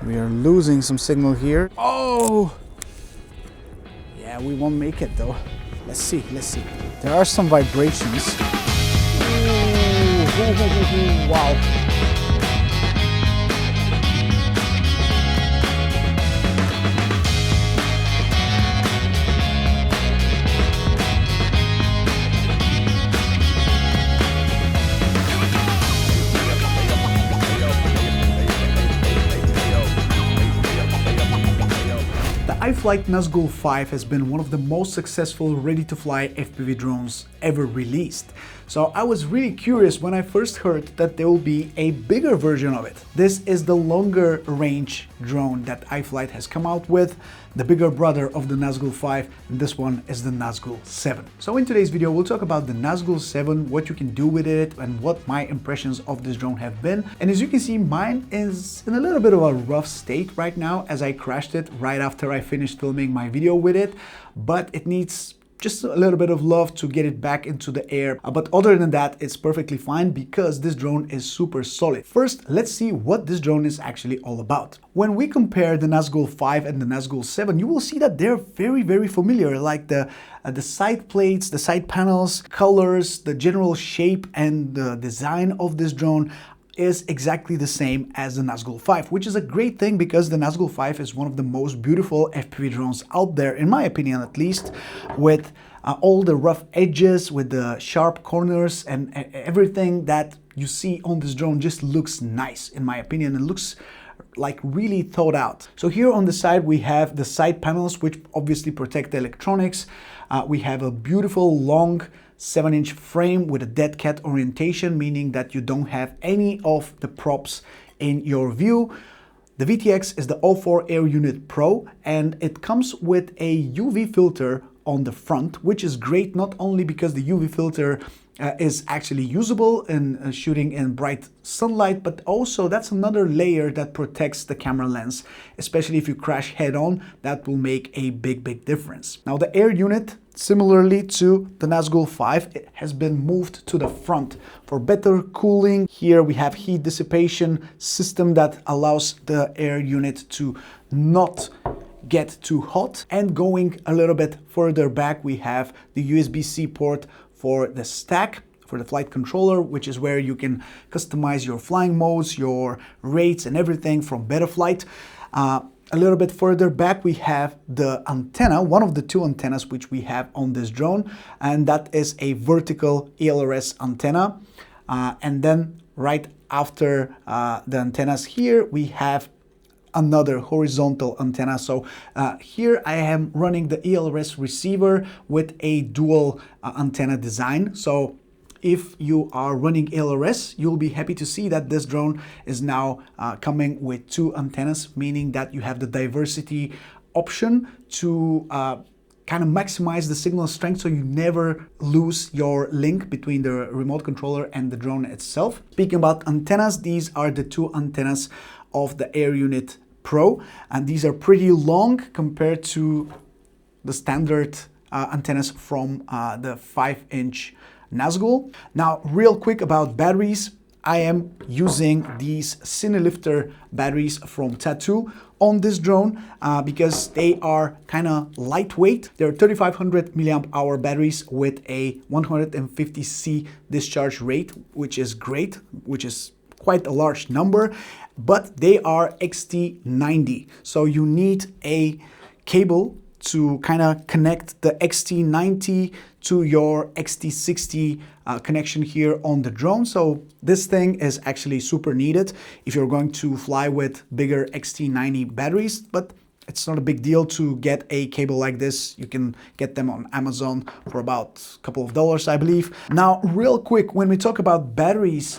We are losing some signal here. Oh! Yeah, we won't make it though. Let's see, let's see. There are some vibrations. Ooh, wow. iFlight Nazgul 5 has been one of the most successful ready-to-fly FPV drones ever released. So I was really curious when I first heard that there will be a bigger version of it. This is the longer range drone that iFlight has come out with, the bigger brother of the Nazgul 5, and this one is the Nazgul 7. So in today's video, we'll talk about the Nazgul 7, what you can do with it, and what my impressions of this drone have been. And as you can see, mine is in a little bit of a rough state right now, as I crashed it right after I finished filming my video with it, but it needs just a little bit of love to get it back into the air. But other than that, it's perfectly fine because this drone is super solid. First, let's see what this drone is actually all about. When we compare the Nazgul 5 and the Nazgul 7, you will see that they're very familiar, like the side plates, the side panels, colors, the general shape and the design of this drone is exactly the same as the Nazgul 5, which is a great thing because the Nazgul 5 is one of the most beautiful FPV drones out there, in my opinion at least, with all the rough edges, with the sharp corners, and everything that you see on this drone just looks nice, in my opinion. It looks like really thought out. So here on the side we have the side panels, which obviously protect the electronics. We have a beautiful long 7-inch frame with a dead cat orientation, meaning that you don't have any of the props in your view. The VTX is the 04 Air Unit Pro, and it comes with a UV filter on the front, which is great, not only because the UV filter is actually usable in shooting in bright sunlight, but also that's another layer that protects the camera lens, especially if you crash head on. That will make a big difference. Now the air unit, similarly to the Nazgul 5, it has been moved to the front for better cooling. Here we have heat dissipation system that allows the air unit to not get too hot. And going a little bit further back, we have the USB-C port for the stack, for the flight controller, which is where you can customize your flying modes, your rates and everything from Betaflight. A little bit further back we have the antenna, one of the two antennas which we have on this drone, and that is a vertical ELRS antenna. And then right after the antennas here we have another horizontal antenna. So here I am running the ELRS receiver with a dual antenna design. So if you are running ELRS, you'll be happy to see that this drone is now coming with two antennas, meaning that you have the diversity option to kind of maximize the signal strength so you never lose your link between the remote controller and the drone itself. Speaking about antennas, these are the two antennas of the Air Unit Pro, and these are pretty long compared to the standard antennas from the 5-inch Nazgul. Now, real quick about batteries, I am using these Cinelifter batteries from Tattoo on this drone because they are kind of lightweight. They're 3500 milliamp hour batteries with a 150C discharge rate, which is great, which is quite a large number, but they are XT90. So you need a cable to kind of connect the XT90 to your XT60 connection here on the drone. So this thing is actually super needed if you're going to fly with bigger XT90 batteries, but it's not a big deal to get a cable like this. You can get them on Amazon for about a couple of dollars, I believe. Now, real quick, when we talk about batteries,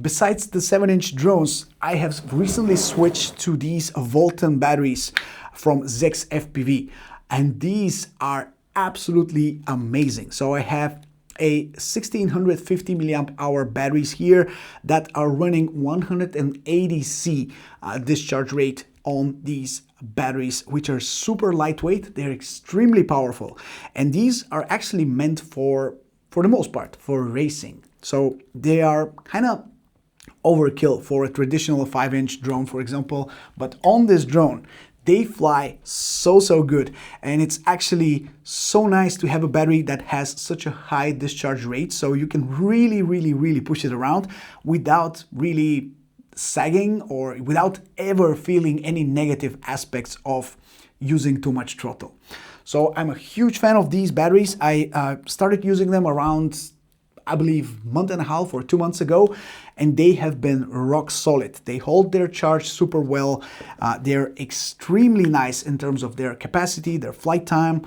besides the 7-inch drones, I have recently switched to these Volton batteries from Zex FPV, and these are absolutely amazing. So I have a 1650 milliamp hour batteries here that are running 180C discharge rate on these batteries, which are super lightweight. They're extremely powerful, and these are actually meant for the most part for racing. So they are kind of overkill for a traditional 5-inch drone, for example. But on this drone, they fly so good, and it's actually so nice to have a battery that has such a high discharge rate, so you can really push it around without really sagging or without ever feeling any negative aspects of using too much throttle. So I'm a huge fan of these batteries. I started using them around, I believe, month and a half or 2 months ago, and they have been rock solid. They hold their charge super well. They're extremely nice in terms of their capacity, their flight time.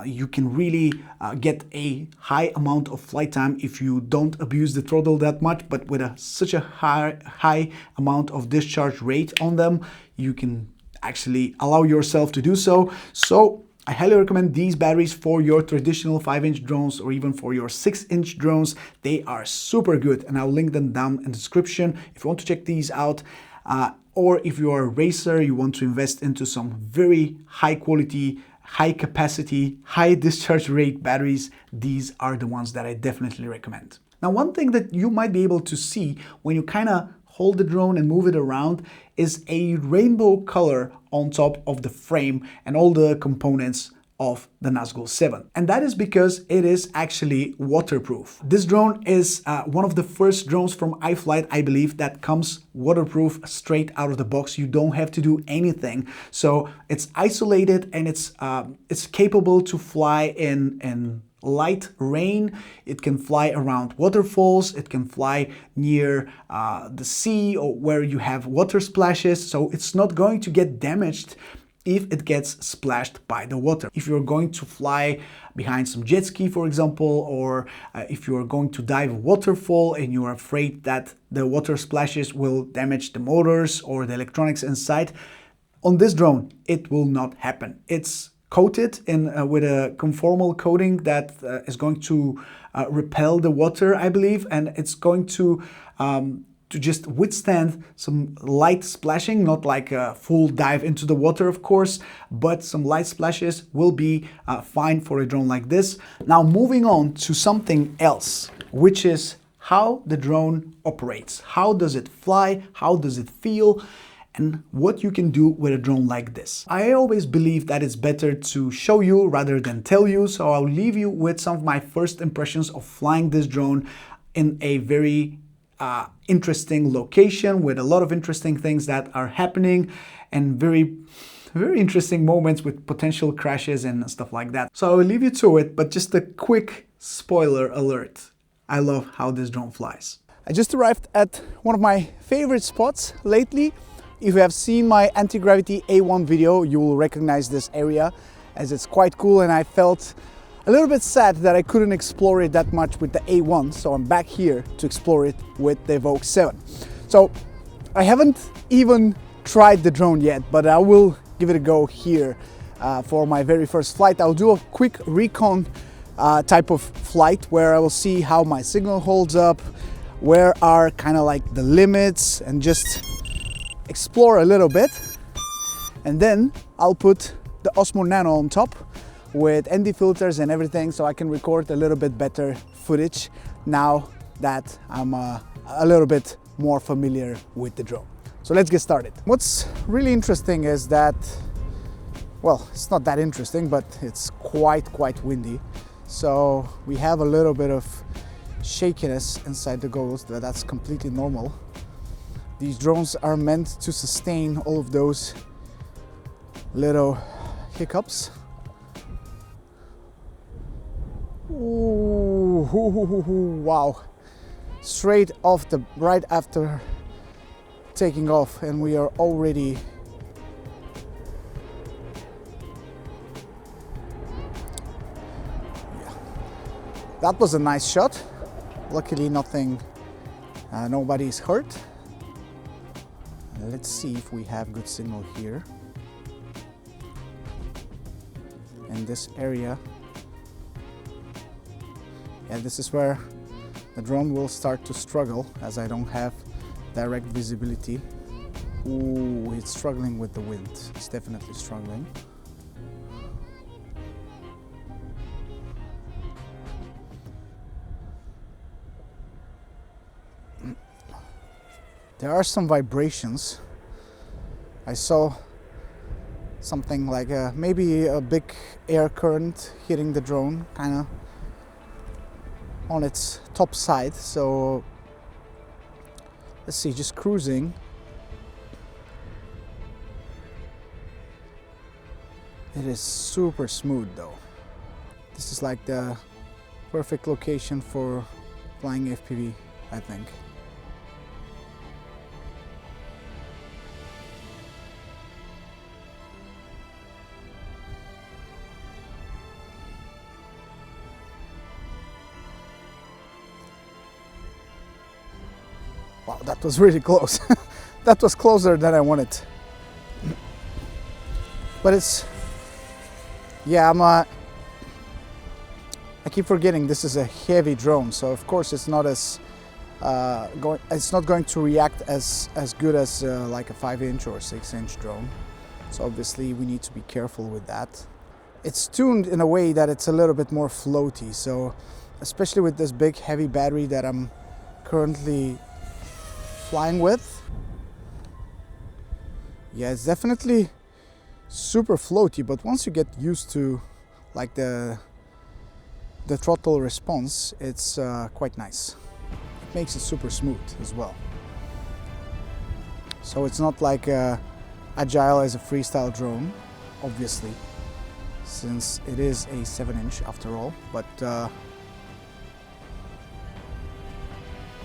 You can really get a high amount of flight time if you don't abuse the throttle that much, but with such a high amount of discharge rate on them, you can actually allow yourself to do so. So I highly recommend these batteries for your traditional 5-inch drones or even for your 6-inch drones. They are super good, and I'll link them down in the description if you want to check these out. Or if you are a racer, you want to invest into some very high quality, high capacity, high discharge rate batteries, these are the ones that I definitely recommend. Now, one thing that you might be able to see when you kind of hold the drone and move it around is a rainbow color on top of the frame and all the components of the Nazgul 7. And that is because it is actually waterproof. This drone is one of the first drones from iFlight, I believe, that comes waterproof straight out of the box. You don't have to do anything. So it's isolated, and it's capable to fly in light rain. It can fly around waterfalls. It can fly near the sea or where you have water splashes. So it's not going to get damaged if it gets splashed by the water. If you're going to fly behind some jet ski, for example, or if you're going to dive a waterfall and you're afraid that the water splashes will damage the motors or the electronics inside, on this drone, it will not happen. It's coated with a conformal coating that is going to repel the water, I believe, and it's going to just withstand some light splashing, not like a full dive into the water, of course, but some light splashes will be fine for a drone like this. Now, moving on to something else, which is how the drone operates. How does it fly? How does it feel? And what you can do with a drone like this. I always believe that it's better to show you rather than tell you, so I'll leave you with some of my first impressions of flying this drone in a very interesting location with a lot of interesting things that are happening and very interesting moments with potential crashes and stuff like that. So I will leave you to it, but just a quick spoiler alert. I love how this drone flies. I just arrived at one of my favorite spots lately. If you have seen my anti-gravity A1 video, you will recognize this area as it's quite cool, and I felt a little bit sad that I couldn't explore it that much with the A1, so I'm back here to explore it with the Evoque 7. So I haven't even tried the drone yet, but I will give it a go here for my very first flight. I'll do a quick recon type of flight where I will see how my signal holds up, where are kind of like the limits, and just explore a little bit. And then I'll put the Osmo Nano on top with ND filters and everything, so I can record a little bit better footage now that I'm a little bit more familiar with the drone. So let's get started. What's really interesting is that, well, it's not that interesting, but it's quite windy. So we have a little bit of shakiness inside the goggles, but that's completely normal. These drones are meant to sustain all of those little hiccups. Ooh, wow. Straight off the, right after taking off, and we are already that was a nice shot. Luckily nothing, nobody's hurt. Let's see if we have good signal here in this area. Yeah, this is where the drone will start to struggle, as I don't have direct visibility. Ooh, it's struggling with the wind. It's definitely struggling. There are some vibrations. I saw something like maybe a big air current hitting the drone, kind of on its top side. So let's see, just cruising. It is super smooth though. This is like the perfect location for flying FPV, I think. Wow, that was really close. That was closer than I wanted. But it's, yeah, I keep forgetting this is a heavy drone, so of course it's not as it's not going to react as good as like a 5-inch or 6-inch drone. So obviously we need to be careful with that. It's tuned in a way that it's a little bit more floaty, so especially with this big heavy battery that I'm currently flying with, yeah, it's definitely super floaty. But once you get used to like the throttle response, it's quite nice. It makes it super smooth as well. So it's not like agile as a freestyle drone, obviously, since it is a 7-inch after all, but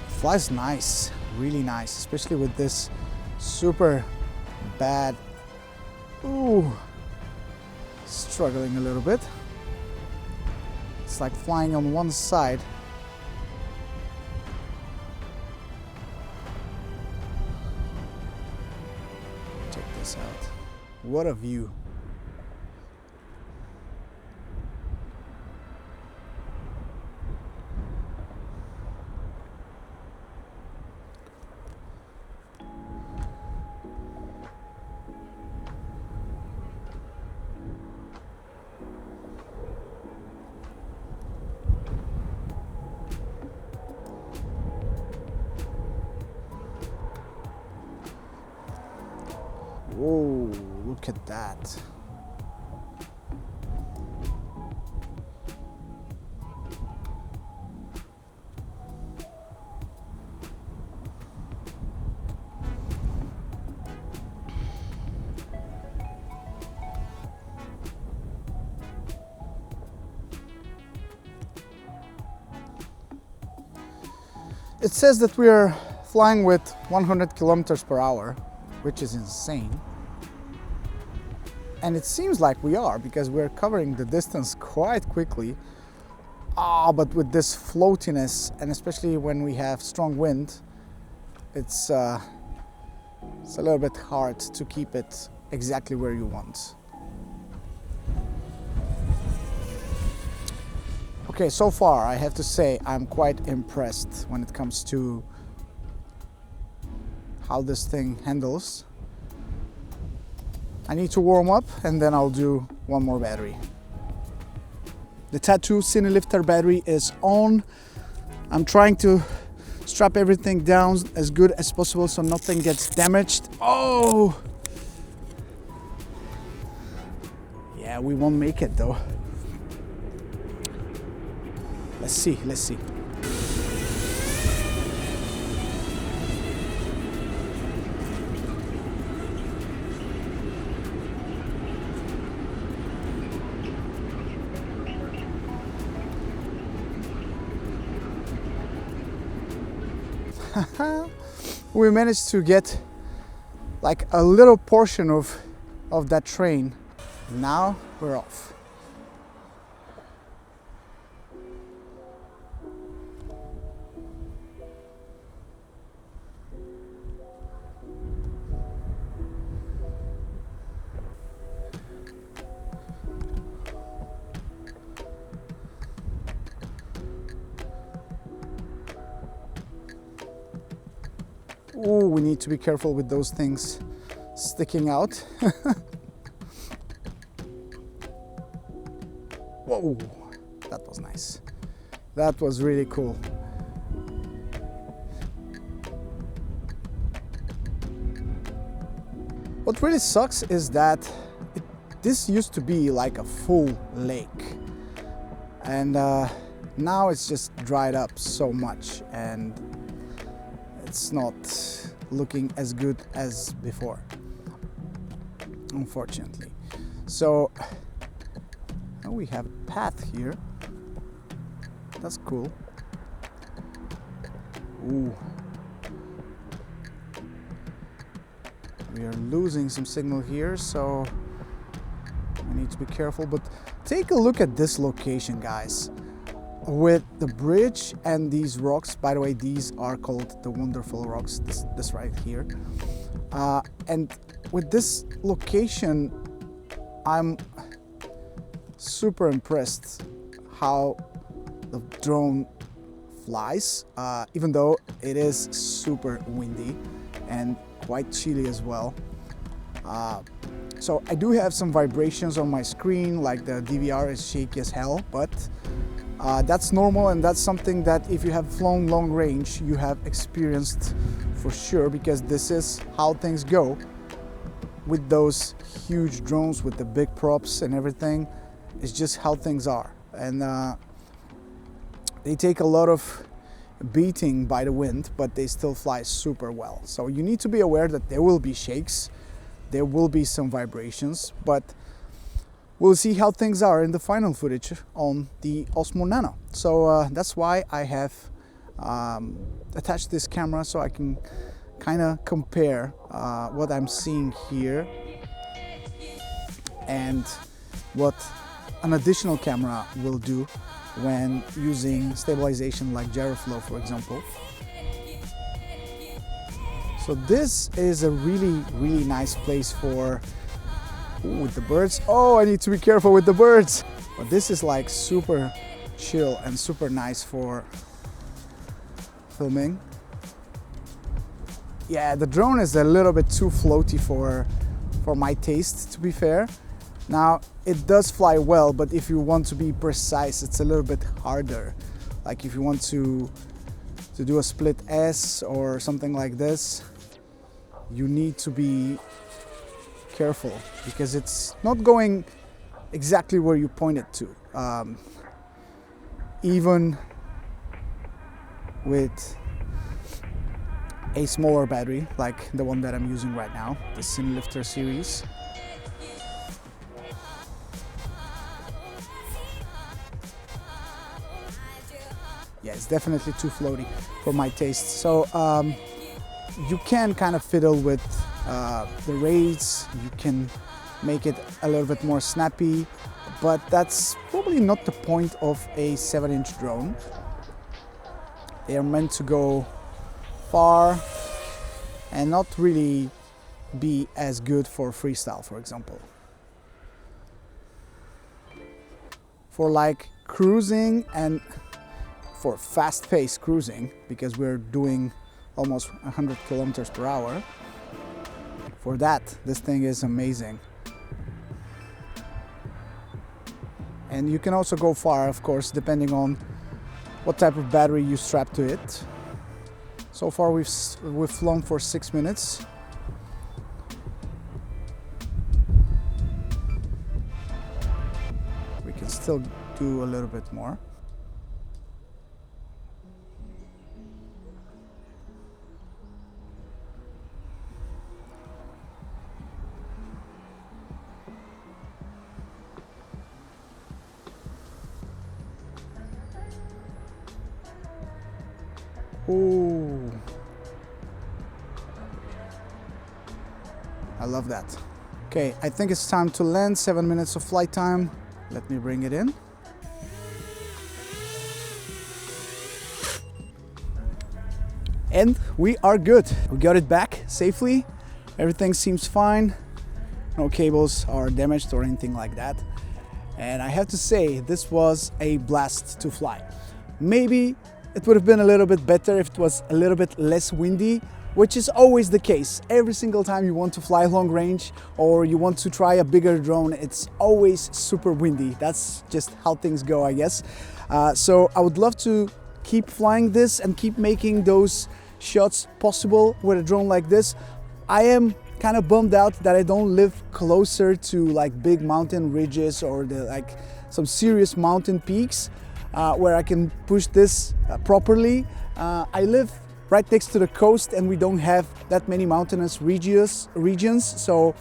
flies nice, really nice, especially with this super bad, ooh, struggling a little bit. It's like flying on one side. Check this out. What a view. Whoa, look at that. It says that we are flying with 100 kilometers per hour, which is insane. And it seems like we are, because we're covering the distance quite quickly. But with this floatiness, and especially when we have strong wind, it's a little bit hard to keep it exactly where you want. Okay, so far I have to say I'm quite impressed when it comes to how this thing handles. I need to warm up and then I'll do one more battery. The Tattoo Cinelifter battery is on. I'm trying to strap everything down as good as possible so nothing gets damaged. Oh! Yeah, we won't make it though. Let's see, let's see. We managed to get like a little portion of that train. Now we're off. Oh, we need to be careful with those things sticking out. Whoa, that was nice. That was really cool. What really sucks is that this used to be like a full lake, and now it's just dried up so much and it's not looking as good as before, unfortunately. So now we have a path here. That's cool. Ooh. We are losing some signal here, so I need to be careful. But take a look at this location, guys. With the bridge and these rocks, by the way, these are called the Wonderful Rocks, this right here. And with this location, I'm super impressed how the drone flies, even though it is super windy and quite chilly as well. So I do have some vibrations on my screen, like the DVR is shaky as hell, but that's normal, and that's something that if you have flown long range, you have experienced for sure, because this is how things go with those huge drones with the big props and everything. It's just how things are, and they take a lot of beating by the wind, but they still fly super well. So you need to be aware that there will be shakes, there will be some vibrations, but we'll see how things are in the final footage on the Osmo Nano. So that's why I have attached this camera, so I can kind of compare what I'm seeing here and what an additional camera will do when using stabilization like gyroflow, for example. So this is a really nice place for, with the birds. Oh, I need to be careful with the birds. But this is like super chill and super nice for filming. Yeah, the drone is a little bit too floaty for my taste, to be fair. Now, it does fly well, but if you want to be precise, it's a little bit harder. Like if you want to do a split S or something like this, you need to be careful because it's not going exactly where you point it to. Even with a smaller battery, like the one that I'm using right now, the Cinelifter series. Yeah, it's definitely too floaty for my taste. So you can kind of fiddle with the rays, you can make it a little bit more snappy, but that's probably not the point of a 7-inch drone. They are meant to go far and not really be as good for freestyle, for example. For like cruising and for fast-paced cruising, because we're doing almost 100 kilometers per hour, for that, this thing is amazing. And you can also go far, of course, depending on what type of battery you strap to it. So far we've flown for 6 minutes. We can still do a little bit more. Ooh, I love that. Okay, I think it's time to land. 7 minutes of flight time. Let me bring it in. And we are good. We got it back safely. Everything seems fine. No cables are damaged or anything like that. And I have to say, this was a blast to fly. Maybe it would have been a little bit better if it was a little bit less windy, which is always the case. Every single time you want to fly long range or you want to try a bigger drone, it's always super windy. That's just how things go, I guess. So I would love to keep flying this and keep making those shots possible with a drone like this. I am kind of bummed out that I don't live closer to like big mountain ridges or some serious mountain peaks where I can push this properly. I live right next to the coast and we don't have that many mountainous regions. So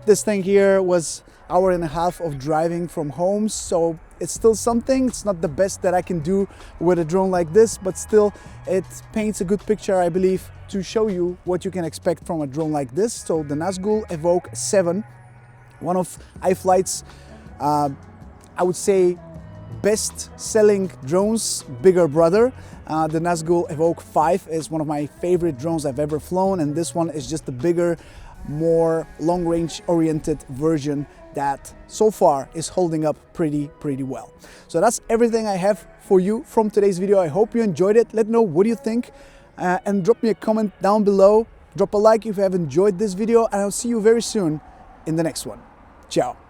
this thing here was hour and a half of driving from home, so it's still something. It's not the best that I can do with a drone like this, but still it paints a good picture, I believe, to show you what you can expect from a drone like this. So the Nazgul Evoque 7, one of iFlight's I would say best selling drones, bigger brother. The Nazgul Evoque 5 is one of my favorite drones I've ever flown, and this one is just the bigger, more long-range oriented version that so far is holding up pretty well. So that's everything I have for you from today's video. I hope you enjoyed it. Let me know what you think and drop me a comment down below. Drop a like if you have enjoyed this video, and I'll see you very soon in the next one. Ciao.